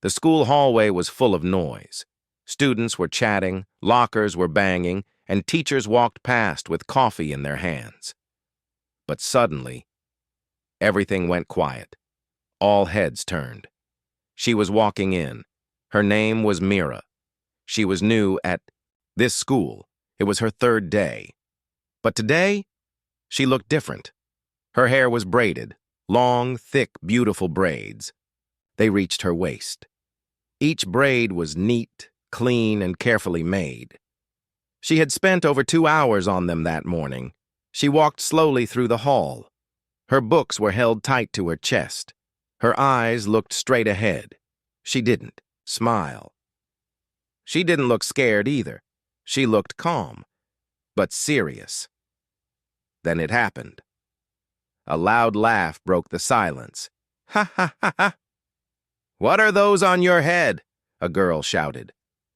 The school hallway was full of noise. Students were chatting, lockers were banging, and teachers walked past with coffee in their hands. But suddenly, everything went quiet. All heads turned. She was walking in. Her name was Mira. She was new at this school. It was her third day. But today, she looked different. Her hair was braided, long, thick, beautiful braids. They reached her waist. Each braid was neat, clean, and carefully made. She had spent over 2 hours on them that morning. She walked slowly through the hall. Her books were held tight to her chest. Her eyes looked straight ahead. She didn't smile. She didn't look scared either. She looked calm, but serious. Then it happened. A loud laugh broke the silence. Ha ha ha ha! "What are those on your head?" a girl shouted.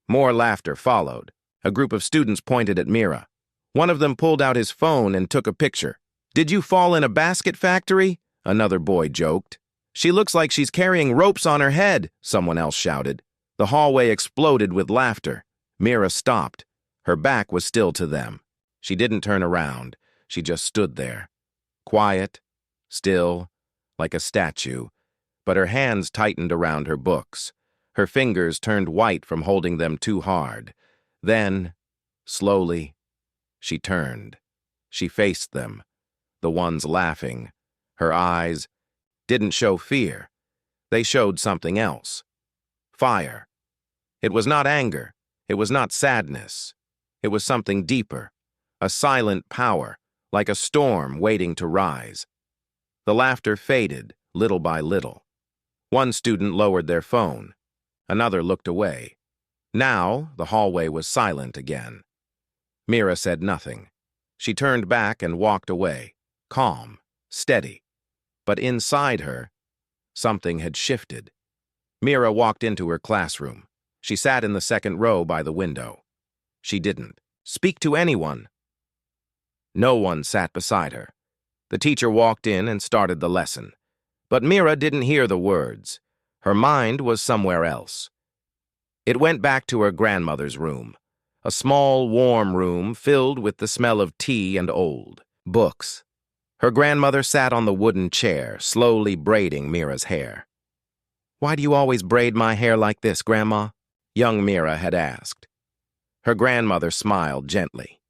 More laughter followed. A group of students pointed at Mira. One of them pulled out his phone and took a picture. "Did you fall in a basket factory?" another boy joked. "She looks like she's carrying ropes on her head," someone else shouted. The hallway exploded with laughter. Mira stopped. Her back was still to them. She didn't turn around. She just stood there. Quiet, still, like a statue, but her hands tightened around her books. Her fingers turned white from holding them too hard. Then, slowly, she turned. She faced them, the ones laughing. Her eyes didn't show fear. They showed something else. Fire. It was not anger. It was not sadness. It was something deeper, a silent power, like a storm waiting to rise. The laughter faded, little by little. One student lowered their phone. Another looked away. Now, the hallway was silent again. Mira said nothing. She turned back and walked away, calm, steady. But inside her, something had shifted. Mira walked into her classroom. She sat in the second row by the window. She didn't speak to anyone. No one sat beside her. The teacher walked in and started the lesson. But Mira didn't hear the words. Her mind was somewhere else. It went back to her grandmother's room, a small, warm room filled with the smell of tea and old books. Her grandmother sat on the wooden chair, slowly braiding Mira's hair. "Why do you always braid my hair like this, Grandma?" young Mira had asked. Her grandmother smiled gently.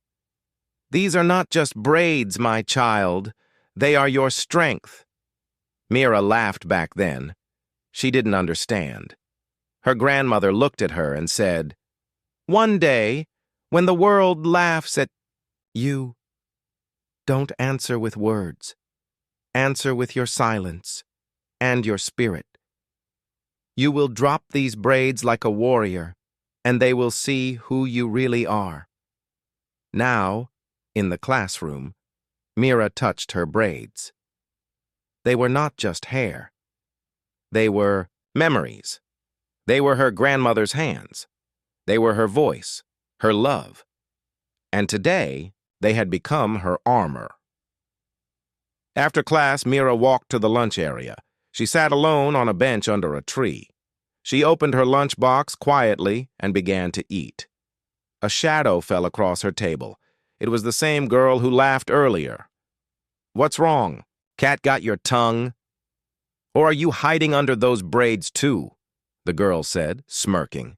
"These are not just braids, my child. They are your strength." Mira laughed back then. She didn't understand. Her grandmother looked at her and said, "One day, when the world laughs at you, don't answer with words. Answer with your silence and your spirit. You will drop these braids like a warrior, and they will see who you really are." Now, in the classroom, Mira touched her braids. They were not just hair. They were memories. They were her grandmother's hands. They were her voice, her love. And today, they had become her armor. After class, Mira walked to the lunch area. She sat alone on a bench under a tree. She opened her lunchbox quietly and began to eat. A shadow fell across her table. It was the same girl who laughed earlier. "What's wrong? Cat got your tongue? Or are you hiding under those braids too?" the girl said, smirking.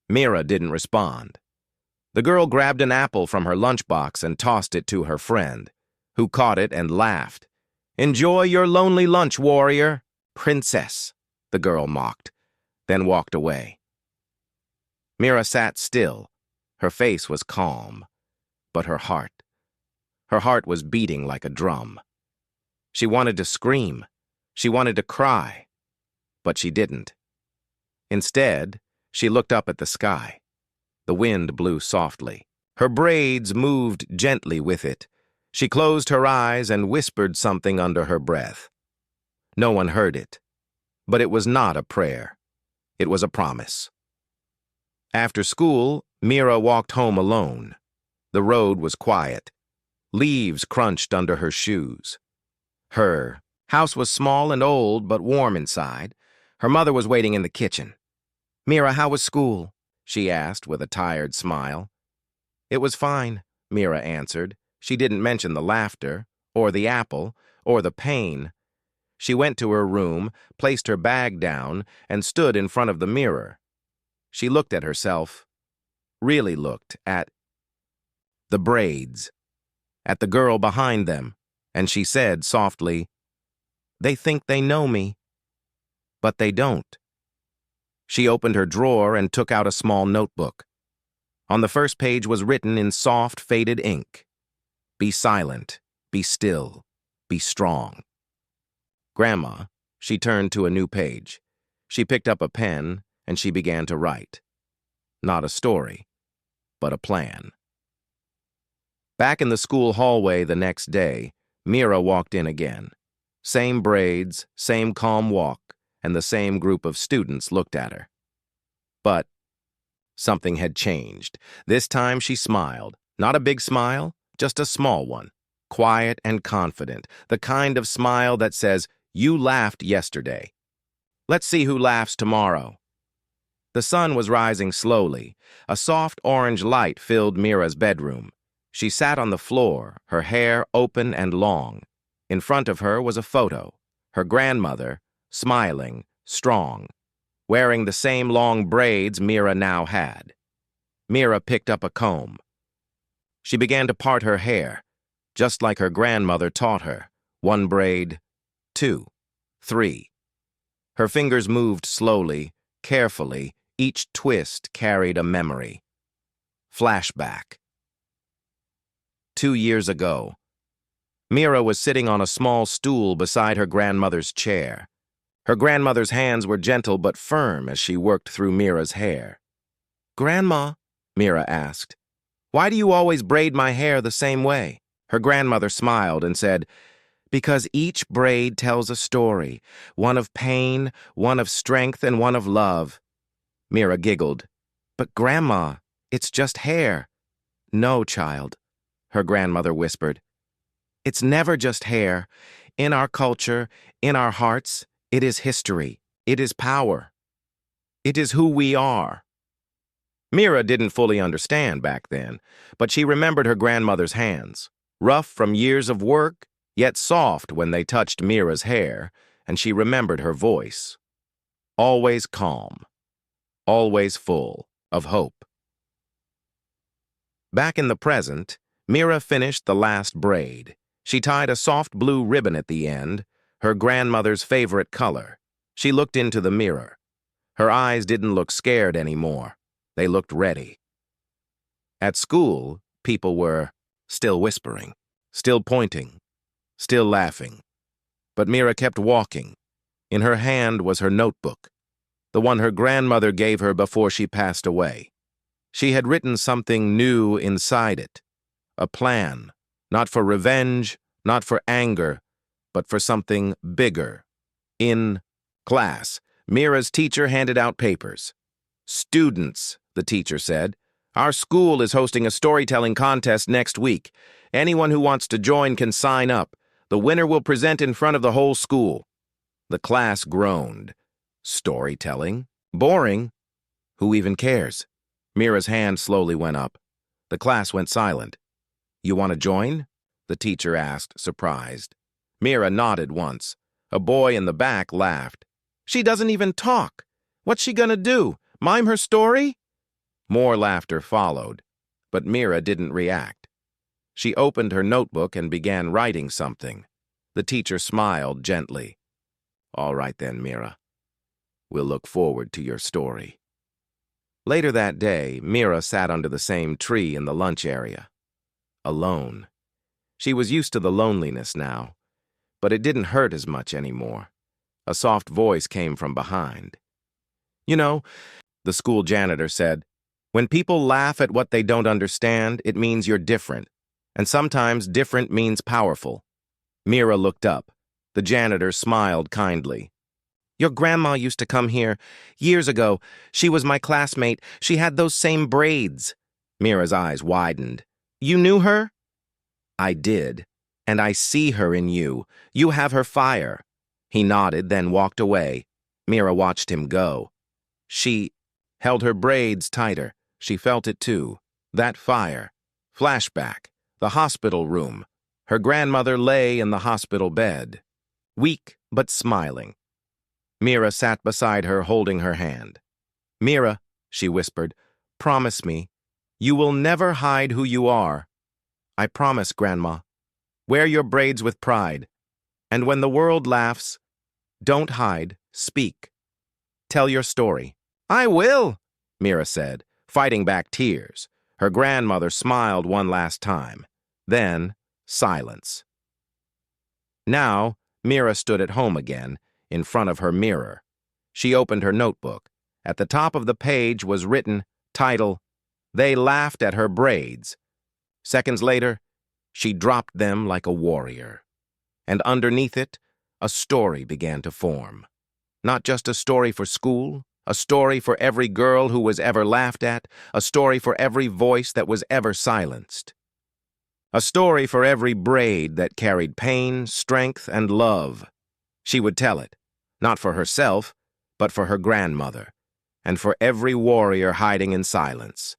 Mira didn't respond. The girl grabbed an apple from her lunchbox and tossed it to her friend, who caught it and laughed. "Enjoy your lonely lunch, warrior. Princess," the girl mocked, then walked away. Mira sat still. Her face was calm, but her heart was beating like a drum. She wanted to scream. She wanted to cry, but she didn't. Instead, she looked up at the sky. The wind blew softly. Her braids moved gently with it. She closed her eyes and whispered something under her breath. No one heard it, but it was not a prayer. It was a promise. After school, Mira walked home alone. The road was quiet. Leaves crunched under her shoes. Her house was small and old, but warm inside. Her mother was waiting in the kitchen. "Mira, how was school?" she asked with a tired smile. "It was fine," Mira answered. She didn't mention the laughter, or the apple, or the pain. She went to her room, placed her bag down, and stood in front of the mirror. She looked at herself, really looked at the braids, at the girl behind them, and she said softly, "They think they know me, but they don't." She opened her drawer and took out a small notebook. On the first page was written in soft, faded ink, "Be silent, be still, be strong." "Grandma," she turned to a new page. She picked up a pen and she began to write. Not a story, but a plan. Back in the school hallway the next day, Mira walked in again. Same braids, same calm walk, and the same group of students looked at her. But something had changed. This time she smiled. Not a big smile, just a small one. Quiet and confident, the kind of smile that says, "You laughed yesterday. Let's see who laughs tomorrow." The sun was rising slowly. A soft orange light filled Mira's bedroom. She sat on the floor, her hair open and long. In front of her was a photo. Her grandmother, smiling, strong, wearing the same long braids Mira now had. Mira picked up a comb. She began to part her hair, just like her grandmother taught her. One braid, two, three. Her fingers moved slowly, carefully. Each twist carried a memory. Flashback. 2 years ago, Mira was sitting on a small stool beside her grandmother's chair. Her grandmother's hands were gentle but firm as she worked through Mira's hair. "Grandma," Mira asked, "why do you always braid my hair the same way?" Her grandmother smiled and said, "Because each braid tells a story, one of pain, one of strength, and one of love." Mira giggled. "But Grandma, it's just hair." "No, child," her grandmother whispered. "It's never just hair. In our culture, in our hearts, it is history. It is power. It is who we are." Mira didn't fully understand back then, but she remembered her grandmother's hands, rough from years of work, yet soft when they touched Mira's hair, and she remembered her voice. Always calm, always full of hope. Back in the present, Mira finished the last braid. She tied a soft blue ribbon at the end, her grandmother's favorite color. She looked into the mirror. Her eyes didn't look scared anymore. They looked ready. At school, people were still whispering, still pointing, still laughing. But Mira kept walking. In her hand was her notebook, the one her grandmother gave her before she passed away. She had written something new inside it, a plan, not for revenge, not for anger, but for something bigger. In class, Mira's teacher handed out papers. "Students," the teacher said, "our school is hosting a storytelling contest next week. Anyone who wants to join can sign up. The winner will present in front of the whole school." The class groaned. Storytelling? Boring. Who even cares? Mira's hand slowly went up. The class went silent. "You want to join?" the teacher asked, surprised. Mira nodded once. A boy in the back laughed. "She doesn't even talk. What's she gonna do? Mime her story?" More laughter followed, but Mira didn't react. She opened her notebook and began writing something. The teacher smiled gently. "All right then, Mira. We'll look forward to your story." Later that day, Mira sat under the same tree in the lunch area. Alone. She was used to the loneliness now, but it didn't hurt as much anymore. A soft voice came from behind. "You know," the school janitor said, "when people laugh at what they don't understand, it means you're different. And sometimes different means powerful." Mira looked up. The janitor smiled kindly. "Your grandma used to come here years ago. She was my classmate. She had those same braids." Mira's eyes widened. "You knew her?" "I did. And I see her in you. You have her fire." He nodded, then walked away. Mira watched him go. She held her braids tighter. She felt it too. That fire. Flashback. The hospital room. Her grandmother lay in the hospital bed, weak but smiling. Mira sat beside her, holding her hand. "Mira," she whispered, "promise me. You will never hide who you are." "I promise, Grandma. Wear your braids with pride. And when the world laughs, don't hide, speak. Tell your story." "I will," Mira said, fighting back tears. Her grandmother smiled one last time. Then, silence. Now, Mira stood at home again, in front of her mirror. She opened her notebook. At the top of the page was written, title, "They Laughed at Her Braids." Seconds later, she dropped them like a warrior. And underneath it, a story began to form. Not just a story for school, a story for every girl who was ever laughed at, a story for every voice that was ever silenced. A story for every braid that carried pain, strength, and love. She would tell it, not for herself, but for her grandmother, and for every warrior hiding in silence.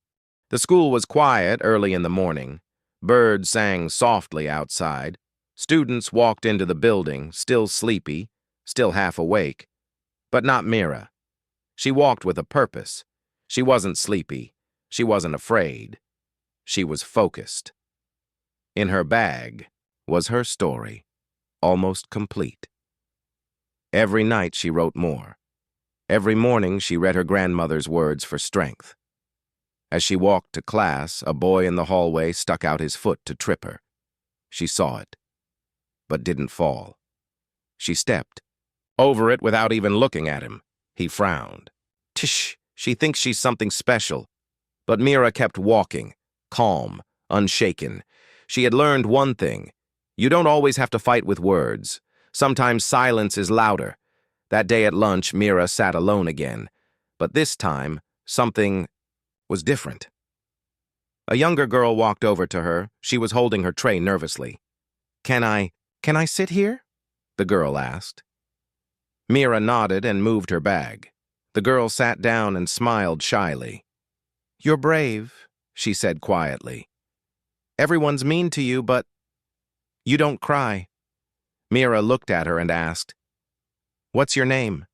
The school was quiet early in the morning. Birds sang softly outside. Students walked into the building, still sleepy, still half awake. But not Mira. She walked with a purpose. She wasn't sleepy. She wasn't afraid. She was focused. In her bag was her story, almost complete. Every night she wrote more. Every morning she read her grandmother's words for strength. As she walked to class, a boy in the hallway stuck out his foot to trip her. She saw it, but didn't fall. She stepped over it without even looking at him. He frowned. Tish, she thinks she's something special. But Mira kept walking, calm, unshaken. She had learned one thing. You don't always have to fight with words. Sometimes silence is louder. That day at lunch, Mira sat alone again. But this time, something was different. A younger girl walked over to her. She was holding her tray nervously. Can I sit here?" the girl asked. Mira nodded and moved her bag. The girl sat down and smiled shyly. "You're brave," she said quietly. "Everyone's mean to you, but you don't cry." Mira looked at her and asked, "What's your name?"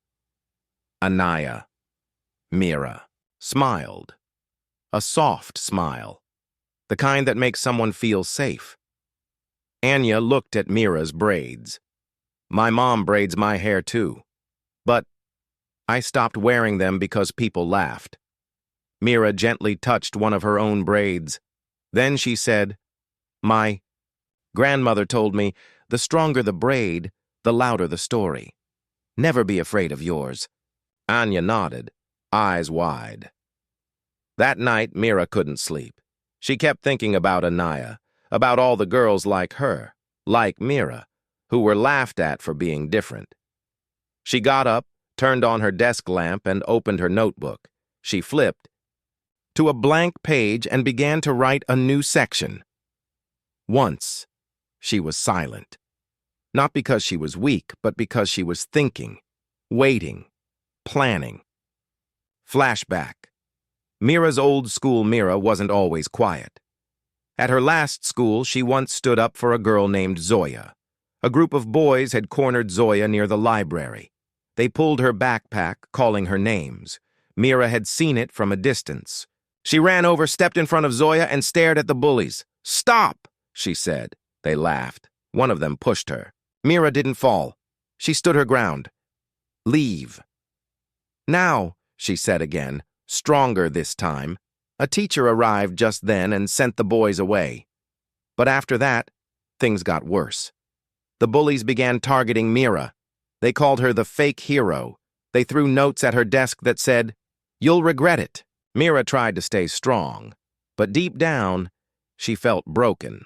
"Anaya." Mira smiled. A soft smile. The kind that makes someone feel safe. Anya looked at Mira's braids. "My mom braids my hair too. But I stopped wearing them because people laughed." Mira gently touched one of her own braids. Then she said, "My grandmother told me, the stronger the braid, the louder the story. Never be afraid of yours." Anya nodded, eyes wide. That night, Mira couldn't sleep. She kept thinking about Anaya, about all the girls like her, like Mira, who were laughed at for being different. She got up, turned on her desk lamp, and opened her notebook. She flipped to a blank page and began to write a new section. Once, she was silent. Not because she was weak, but because she was thinking, waiting, planning. Flashback. Mira's old school Mira wasn't always quiet. At her last school, she once stood up for a girl named Zoya. A group of boys had cornered Zoya near the library. They pulled her backpack, calling her names. Mira had seen it from a distance. She ran over, stepped in front of Zoya, and stared at the bullies. "Stop!" she said. They laughed. One of them pushed her. Mira didn't fall. She stood her ground. "Leave." "Now," she said again, stronger this time. A teacher arrived just then and sent the boys away. But after that, things got worse. The bullies began targeting Mira. They called her the fake hero. They threw notes at her desk that said, "You'll regret it." Mira tried to stay strong, but deep down, she felt broken.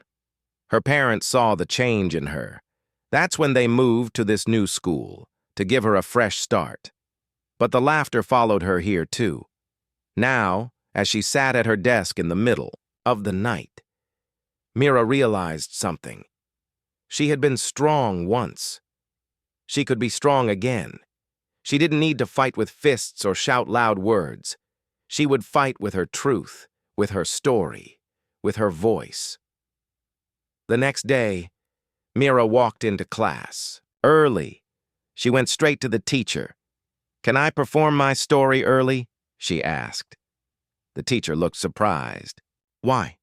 Her parents saw the change in her. That's when they moved to this new school, to give her a fresh start. But the laughter followed her here too. Now, as she sat at her desk in the middle of the night, Mira realized something. She had been strong once. She could be strong again. She didn't need to fight with fists or shout loud words. She would fight with her truth, with her story, with her voice. The next day, Mira walked into class, early. She went straight to the teacher. "Can I perform my story early?" she asked. The teacher looked surprised. "Why?"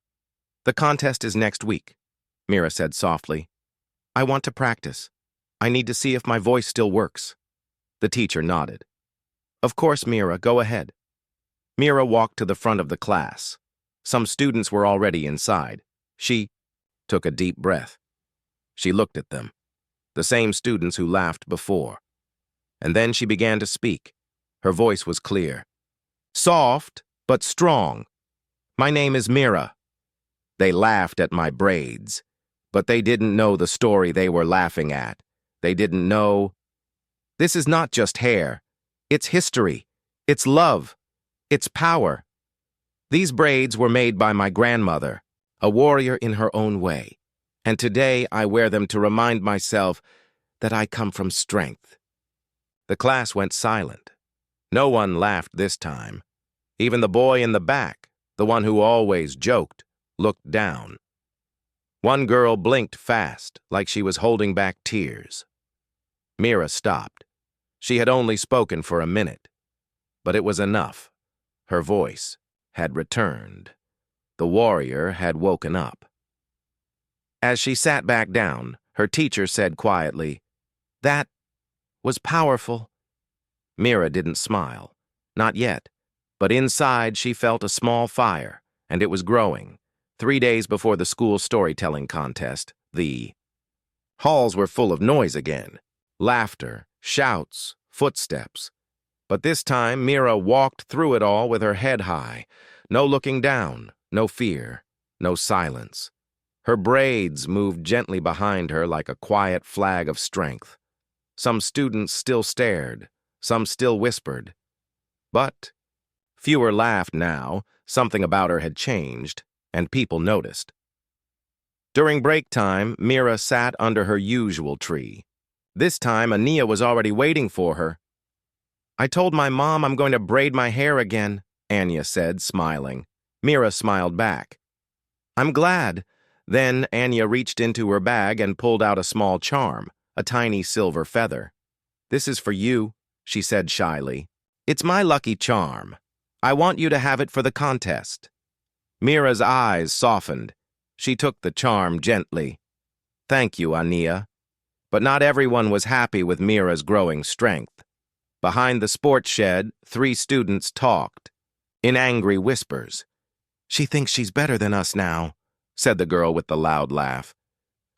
"The contest is next week," Mira said softly. "I want to practice. I need to see if my voice still works." The teacher nodded. "Of course, Mira, go ahead." Mira walked to the front of the class. Some students were already inside. She took a deep breath. She looked at them, the same students who laughed before. And then she began to speak. Her voice was clear. "Soft, but strong. My name is Mira." They laughed at my braids, but they didn't know the story they were laughing at. They didn't know. This is not just hair. It's history. It's love. It's power. These braids were made by my grandmother, a warrior in her own way. And today I wear them to remind myself that I come from strength. The class went silent. No one laughed this time. Even the boy in the back, the one who always joked, looked down. One girl blinked fast, like she was holding back tears. Mira stopped. She had only spoken for a minute, but it was enough. Her voice had returned. The warrior had woken up. As she sat back down, her teacher said quietly, "That was powerful." Mira didn't smile. Not yet. But inside she felt a small fire, and it was growing. 3 days before the school storytelling contest, the halls were full of noise again. Laughter, shouts, footsteps. But this time Mira walked through it all with her head high. No looking down, no fear, no silence. Her braids moved gently behind her like a quiet flag of strength. Some students still stared, some still whispered. But fewer laughed now. Something about her had changed, and people noticed. During break time, Mira sat under her usual tree. This time, Ania was already waiting for her. "I told my mom I'm going to braid my hair again," Anya said, smiling. Mira smiled back. "I'm glad." Then Anya reached into her bag and pulled out a small charm, a tiny silver feather. "This is for you," she said shyly. "It's my lucky charm. I want you to have it for the contest." Mira's eyes softened. She took the charm gently. "Thank you, Ania." But not everyone was happy with Mira's growing strength. Behind the sports shed, 3 students talked, in angry whispers. "She thinks she's better than us now," said the girl with the loud laugh.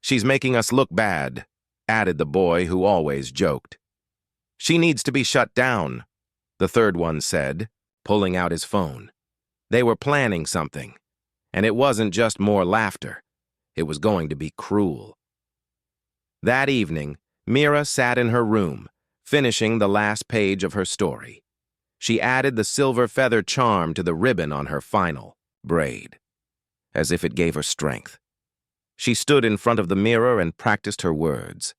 "She's making us look bad," added the boy who always joked. "She needs to be shut down," the third one said, pulling out his phone. They were planning something, and it wasn't just more laughter. It was going to be cruel. That evening, Mira sat in her room, finishing the last page of her story. She added the silver feather charm to the ribbon on her final braid, as if it gave her strength. She stood in front of the mirror and practiced her words.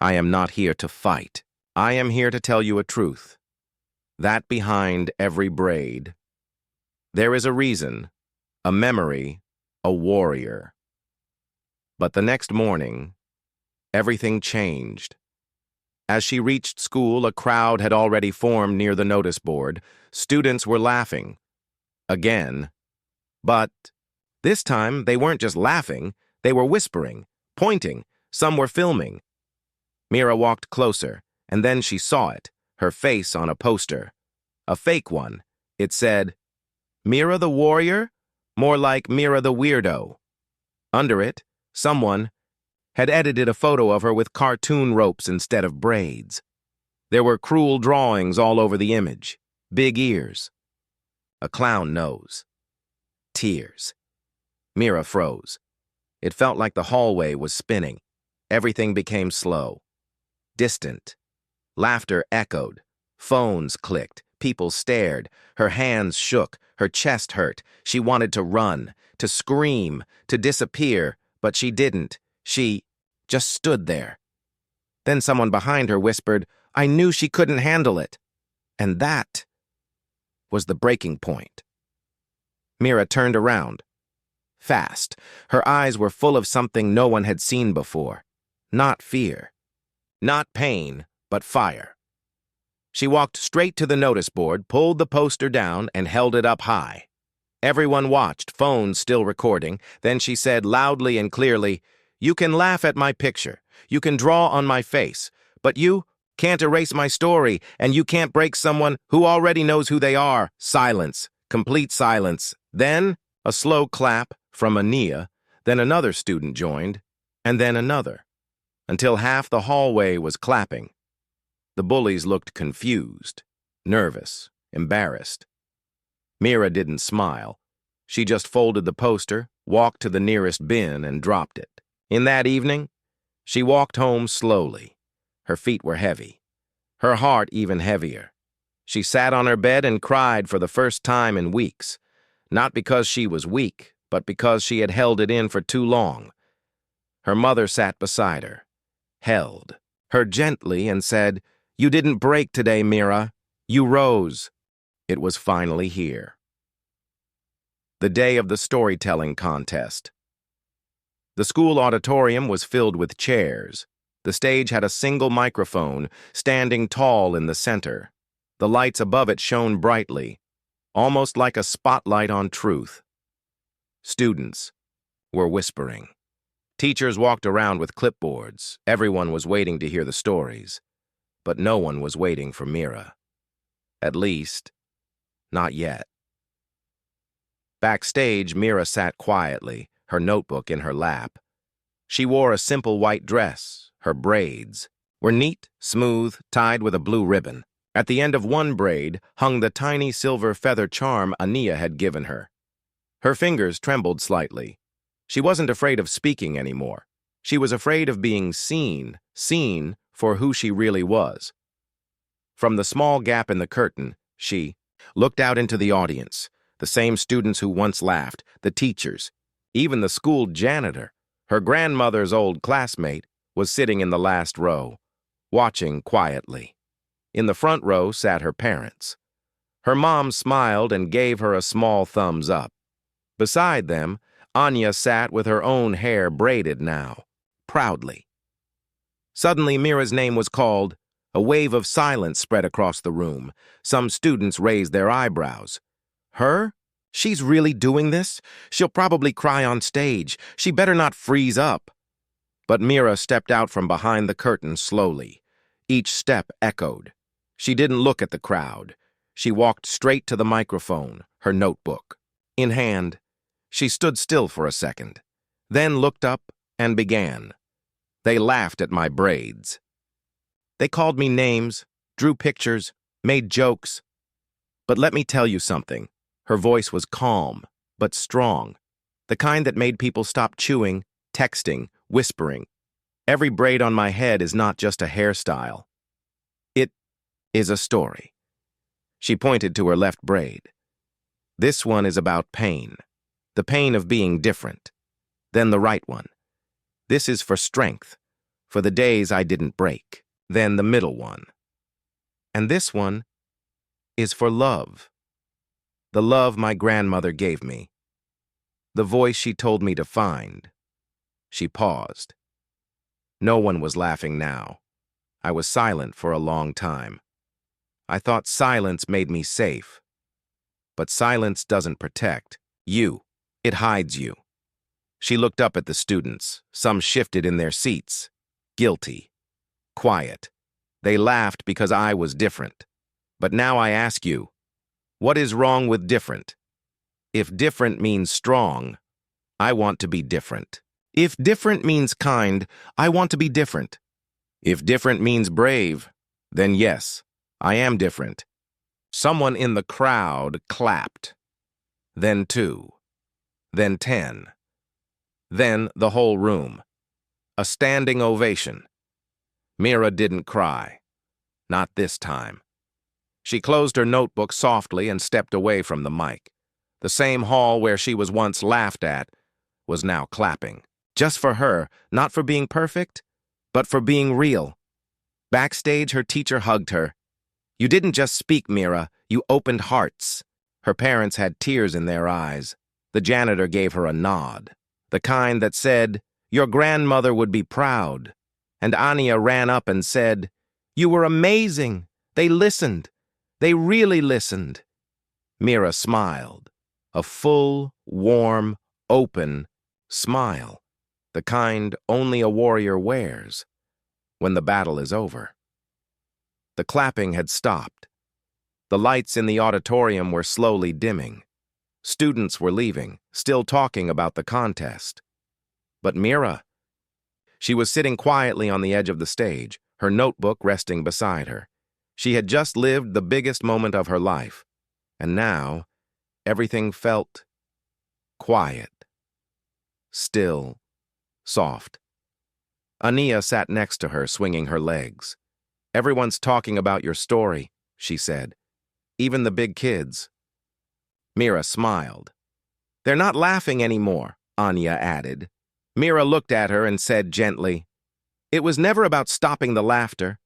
"I am not here to fight. I am here to tell you a truth. That behind every braid, there is a reason, a memory, a warrior." But the next morning, everything changed. As she reached school, a crowd had already formed near the notice board. Students were laughing. Again. But this time, they weren't just laughing. They were whispering, pointing. Some were filming. Mira walked closer, and then she saw it, her face on a poster. A fake one. It said, "Mira the Warrior?" More like Mira the Weirdo. Under it, someone had edited a photo of her with cartoon ropes instead of braids. There were cruel drawings all over the image. Big ears. A clown nose. Tears. Mira froze. It felt like the hallway was spinning. Everything became slow. Distant. Laughter echoed. Phones clicked. People stared. Her hands shook. Her chest hurt. She wanted to run, to scream, to disappear, but she didn't. She just stood there. Then someone behind her whispered, I knew she couldn't handle it. And that was the breaking point. Mira turned around. Fast. Her eyes were full of something no one had seen before. Not fear. Not pain, but fire. She walked straight to the notice board, pulled the poster down, and held it up high. Everyone watched, phones still recording. Then she said loudly and clearly, "You can laugh at my picture. You can draw on my face. But you can't erase my story, and you can't break someone who already knows who they are." Silence. Complete silence. Then a slow clap from Ania. Then another student joined, and then another, until half the hallway was clapping. The bullies looked confused, nervous, embarrassed. Mira didn't smile. She just folded the poster, walked to the nearest bin, and dropped it. In that evening, she walked home slowly. Her feet were heavy, her heart even heavier. She sat on her bed and cried for the first time in weeks, not because she was weak, but because she had held it in for too long. Her mother sat beside her, held her gently, and said, "You didn't break today, Mira. You rose." It was finally here. The day of the storytelling contest. The school auditorium was filled with chairs. The stage had a single microphone, standing tall in the center. The lights above it shone brightly, almost like a spotlight on truth. Students were whispering. Teachers walked around with clipboards. Everyone was waiting to hear the stories. But no one was waiting for Mira. At least, not yet. Backstage, Mira sat quietly, her notebook in her lap. She wore a simple white dress. Her braids were neat, smooth, tied with a blue ribbon. At the end of one braid hung the tiny silver feather charm Ania had given her. Her fingers trembled slightly. She wasn't afraid of speaking anymore. She was afraid of being seen for who she really was. From the small gap in the curtain, she looked out into the audience, the same students who once laughed, the teachers, even the school janitor. Her grandmother's old classmate was sitting in the last row, watching quietly. In the front row sat her parents. Her mom smiled and gave her a small thumbs up. Beside them, Anya sat with her own hair braided now, proudly. Suddenly, Mira's name was called. A wave of silence spread across the room. Some students raised their eyebrows. Her? She's really doing this? She'll probably cry on stage. She better not freeze up. But Mira stepped out from behind the curtain slowly. Each step echoed. She didn't look at the crowd. She walked straight to the microphone, her notebook in hand. She stood still for a second, then looked up and began. They laughed at my braids. They called me names, drew pictures, made jokes. But let me tell you something. Her voice was calm, but strong. The kind that made people stop chewing, texting, whispering. Every braid on my head is not just a hairstyle. It is a story. She pointed to her left braid. This one is about pain. The pain of being different. Then the right one. This is for strength, for the days I didn't break. Then the middle one. And this one is for love. The love my grandmother gave me. The voice she told me to find. She paused. No one was laughing now. I was silent for a long time. I thought silence made me safe. But silence doesn't protect you. It hides you. She looked up at the students. Some shifted in their seats. Guilty. Quiet. They laughed because I was different. But now I ask you, what is wrong with different? If different means strong, I want to be different. If different means kind, I want to be different. If different means brave, then yes, I am different. Someone in the crowd clapped. Then 2. Then 10. Then the whole room. A standing ovation. Mira didn't cry. Not this time. She closed her notebook softly and stepped away from the mic. The same hall where she was once laughed at was now clapping. Just for her, not for being perfect, but for being real. Backstage, her teacher hugged her. "You didn't just speak, Mira. You opened hearts." Her parents had tears in their eyes. The janitor gave her a nod, the kind that said, "Your grandmother would be proud." And Anya ran up and said, "You were amazing. They listened. They really listened." Mira smiled, a full, warm, open smile, the kind only a warrior wears when the battle is over. The clapping had stopped. The lights in the auditorium were slowly dimming. Students were leaving, still talking about the contest. But Mira, she was sitting quietly on the edge of the stage, her notebook resting beside her. She had just lived the biggest moment of her life, and now everything felt quiet, still, soft. Ania sat next to her, swinging her legs. "Everyone's talking about your story," she said. "Even the big kids." Mira smiled. "They're not laughing anymore," Anya added. Mira looked at her and said gently, "It was never about stopping the laughter.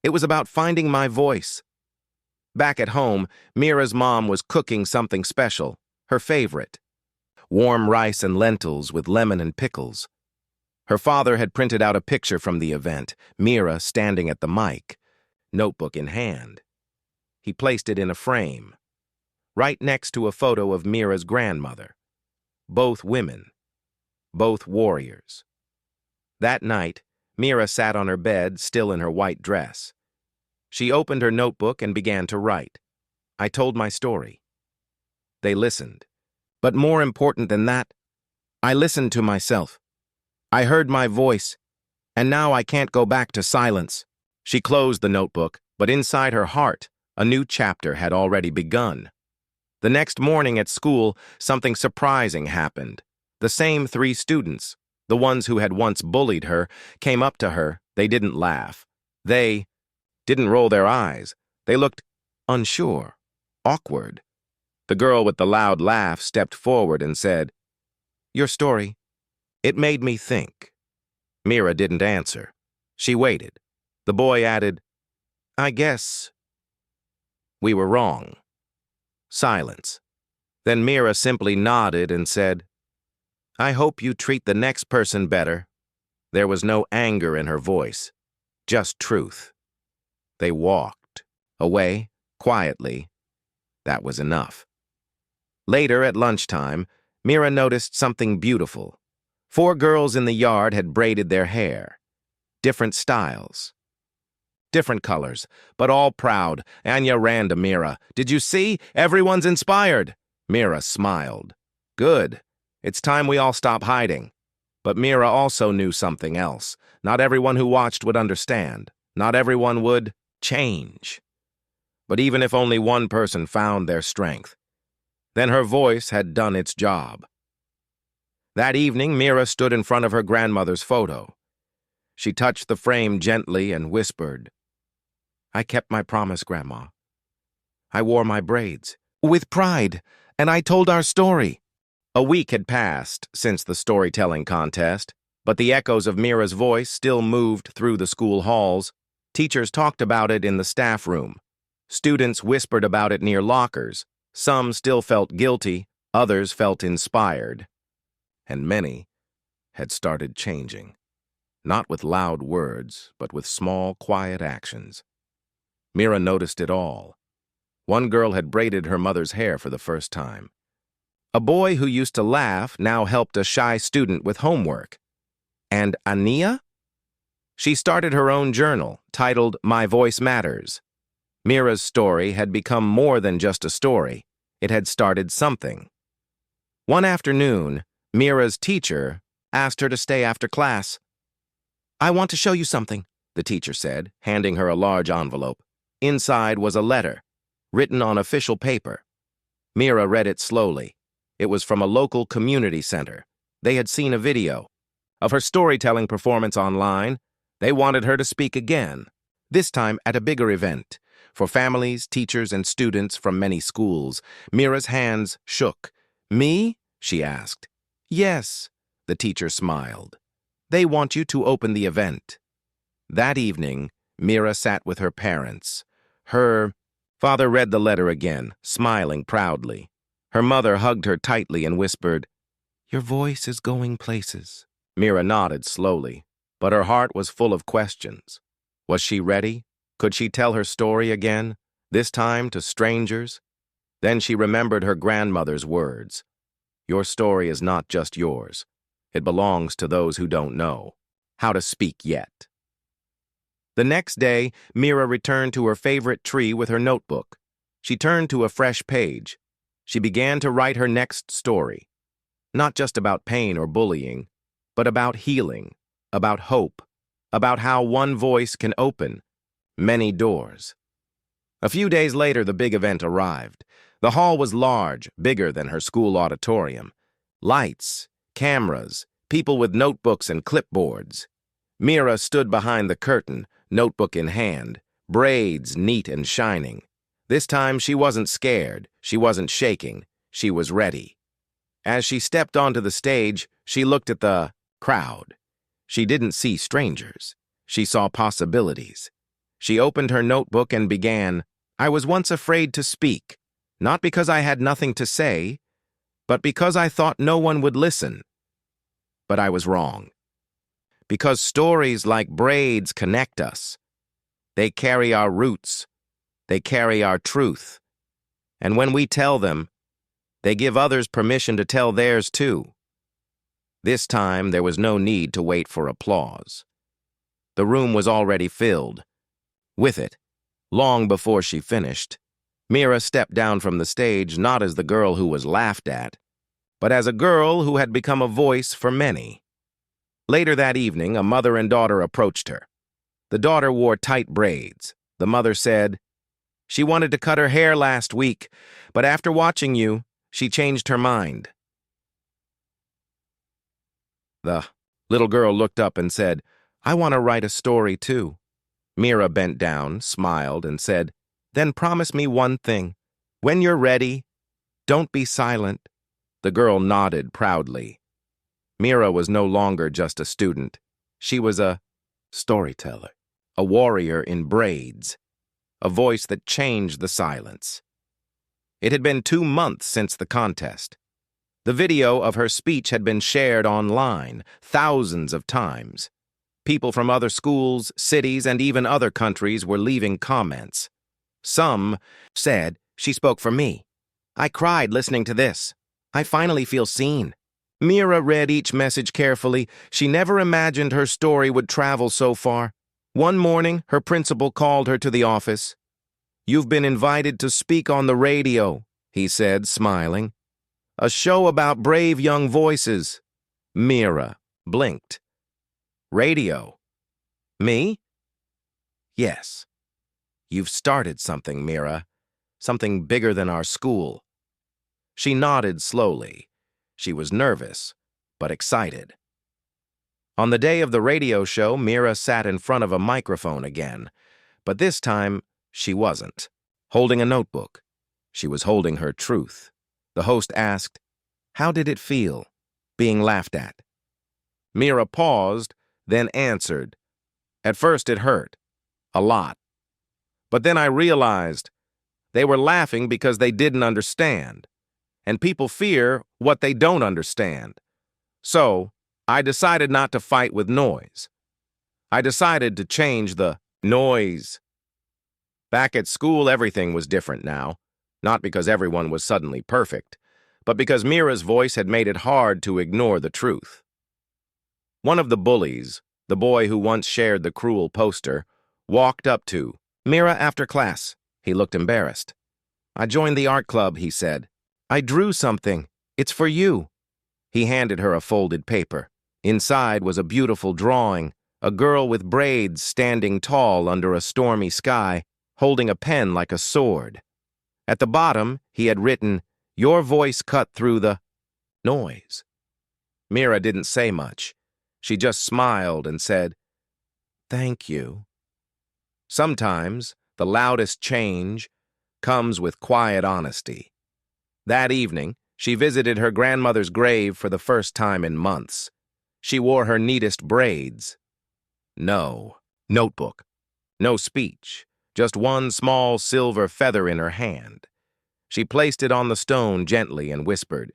It was about finding my voice." Back at home, Mira's mom was cooking something special, her favorite: warm rice and lentils with lemon and pickles. Her father had printed out a picture from the event, Mira standing at the mic, notebook in hand. He placed it in a frame, right next to a photo of Mira's grandmother. Both women, both warriors. That night, Mira sat on her bed, still in her white dress. She opened her notebook and began to write. "I told my story." They listened. But more important than that, I listened to myself. I heard my voice, and now I can't go back to silence. She closed the notebook, but inside her heart, a new chapter had already begun. The next morning at school, something surprising happened. The same 3 students, the ones who had once bullied her, came up to her. They didn't laugh. They didn't roll their eyes. They looked unsure, awkward. The girl with the loud laugh stepped forward and said, "Your story, it made me think." Mira didn't answer. She waited. The boy added, "I guess we were wrong." Silence. Then Mira simply nodded and said, "I hope you treat the next person better." There was no anger in her voice, just truth. They walked away, quietly. That was enough. Later, at lunchtime, Mira noticed something beautiful. 4 girls in the yard had braided their hair. Different styles. Different colors, but all proud. Anya ran to Mira. "Did you see? Everyone's inspired." Mira smiled. "Good. It's time we all stop hiding." But Mira also knew something else. Not everyone who watched would understand. Not everyone would change. But even if only one person found their strength, then her voice had done its job. That evening, Mira stood in front of her grandmother's photo. She touched the frame gently and whispered, "I kept my promise, Grandma. I wore my braids with pride, and I told our story." A week had passed since the storytelling contest, but the echoes of Mira's voice still moved through the school halls. Teachers talked about it in the staff room. Students whispered about it near lockers. Some still felt guilty, others felt inspired. And many had started changing. Not with loud words, but with small, quiet actions. Mira noticed it all. One girl had braided her mother's hair for the first time. A boy who used to laugh now helped a shy student with homework. And Ania? She started her own journal, titled My Voice Matters. Mira's story had become more than just a story. It had started something. One afternoon, Mira's teacher asked her to stay after class. "I want to show you something," the teacher said, handing her a large envelope. Inside was a letter, written on official paper. Mira read it slowly. It was from a local community center. They had seen a video of her storytelling performance online. They wanted her to speak again, this time at a bigger event, for families, teachers, and students from many schools. Mira's hands shook. "Me?" she asked. "Yes," the teacher smiled. "They want you to open the event." That evening, Mira sat with her parents. Her father read the letter again, smiling proudly. Her mother hugged her tightly and whispered, "Your voice is going places." Mira nodded slowly, but her heart was full of questions. Was she ready? Could she tell her story again, this time to strangers? Then she remembered her grandmother's words. Your story is not just yours. It belongs to those who don't know how to speak yet. The next day, Mira returned to her favorite tree with her notebook. She turned to a fresh page. She began to write her next story. Not just about pain or bullying, but about healing, about hope, about how one voice can open many doors. A few days later, the big event arrived. The hall was large, bigger than her school auditorium. Lights, cameras, people with notebooks and clipboards. Mira stood behind the curtain, notebook in hand, braids neat and shining. This time she wasn't scared, she wasn't shaking, she was ready. As she stepped onto the stage, she looked at the crowd. She didn't see strangers. She saw possibilities. She opened her notebook and began, "I was once afraid to speak, not because I had nothing to say, but because I thought no one would listen. But I was wrong. Because stories like Braids connect us. They carry our roots. They carry our truth. And when we tell them, they give others permission to tell theirs too." This time, there was no need to wait for applause. The room was already filled. With it, long before she finished, Mira stepped down from the stage not as the girl who was laughed at, but as a girl who had become a voice for many. Later that evening, a mother and daughter approached her. The daughter wore tight braids. The mother said, "She wanted to cut her hair last week, but after watching you, she changed her mind." The little girl looked up and said, "I want to write a story too." Mira bent down, smiled, and said, "Then promise me one thing. When you're ready, don't be silent." The girl nodded proudly. Mira was no longer just a student. She was a storyteller, a warrior in braids, a voice that changed the silence. It had been 2 months since the contest. The video of her speech had been shared online thousands of times. People from other schools, cities, and even other countries were leaving comments. Some said, "She spoke for me. I cried listening to this. I finally feel seen." Mira read each message carefully. She never imagined her story would travel so far. One morning, her principal called her to the office. "You've been invited to speak on the radio," he said, smiling. "A show about brave young voices." Mira blinked. "Radio? Me?" "Yes. You've started something, Mira. Something bigger than our school." She nodded slowly. She was nervous, but excited. On the day of the radio show, Mira sat in front of a microphone again, but this time she wasn't holding a notebook. She was holding her truth. The host asked, "How did it feel, being laughed at?" Mira paused, then answered, "At first it hurt, a lot. But then I realized they were laughing because they didn't understand, and people fear what they don't understand. So I decided not to fight with noise. I decided to change the noise." Back at school, everything was different now, not because everyone was suddenly perfect, but because Mira's voice had made it hard to ignore the truth. One of the bullies, the boy who once shared the cruel poster, walked up to Mira after class. He looked embarrassed. "I joined the art club," he said. "I drew something. It's for you." He handed her a folded paper. Inside was a beautiful drawing, a girl with braids standing tall under a stormy sky, holding a pen like a sword. At the bottom, he had written, "Your voice cut through the noise." Mira didn't say much. She just smiled and said, "Thank you." Sometimes, the loudest change comes with quiet honesty. That evening, she visited her grandmother's grave for the first time in months. She wore her neatest braids. No notebook. No speech, just one small silver feather in her hand. She placed it on the stone gently and whispered,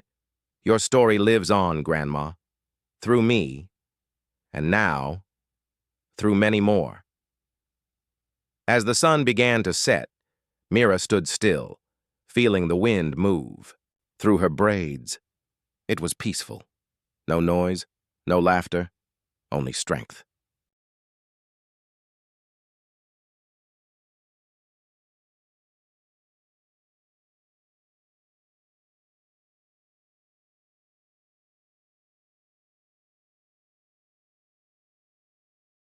"Your story lives on, Grandma, through me, and now, through many more." As the sun began to set, Mira stood still, feeling the wind move through her braids. It was peaceful. No noise, no laughter, only strength.